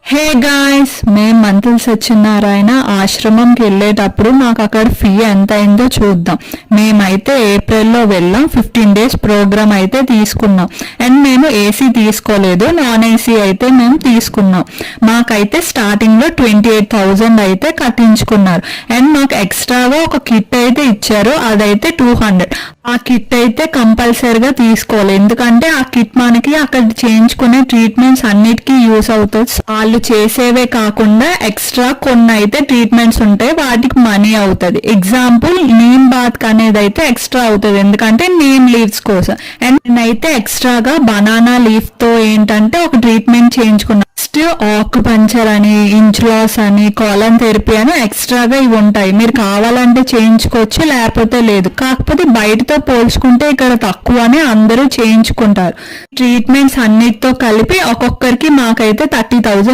Hey guys, మేము మంతుల సత్యనారాయణ ఆశ్రమంకి వెళ్ళేటప్పుడు మాకు అక్కడ ఫీ ఎంత అయిందో చూద్దాం. మేమైతే ఏప్రిల్లో వెళ్ళాం. 15 days ప్రోగ్రామ్ అయితే తీసుకున్నాం. అండ్ మేము ఏసీ తీసుకోలేదు, నాన్ ఏసీ అయితే మేము తీసుకున్నాం. మాకైతే స్టార్టింగ్ లో 28,000 అయితే కట్టించుకున్నారు. అండ్ మాకు ఎక్స్ట్రాగా ఒక కిట్ అయితే ఇచ్చారు, అదైతే 200. ఆ కిట్ అయితే కంపల్సరిగా తీసుకోవాలి, ఎందుకంటే ఆ కిట్ మనకి అక్కడ చేయించుకునే ట్రీట్మెంట్స్ అన్నిటికీ యూస్ అవుతుంది. వాళ్ళు చేసేవే కాకుండా ఎక్స్ట్రా కొన్ని అయితే ట్రీట్మెంట్స్ ఉంటాయి, వాటికి మనీ అవుతుంది. ఎగ్జాంపుల్ నీమ్ బాత్ అనేది అయితే ఎక్స్ట్రా అవుతుంది, ఎందుకంటే నీమ్ లీవ్స్ కోసం. అండ్ నేనైతే ఎక్స్ట్రాగా బనానా లీఫ్ తో ఏంటంటే ఒక ట్రీట్మెంట్ చేయించుకున్నాను. నెక్స్ట్ ఆక్యుపంచర్ అని, ఇంచ్ లాస్ అని, కాలన్ థెరపీ అని ఎక్స్ట్రాగా ఇవి ఉంటాయి. మీరు కావాలంటే చేయించుకోవచ్చు, లేకపోతే లేదు. కాకపోతే బయటతో పోల్చుకుంటే ఇక్కడ తక్కువనే అందరూ చేయించుకుంటారు. ట్రీట్మెంట్స్ అన్నిటితో కలిపి ఒక్కొక్కరికి మాకైతే 30,000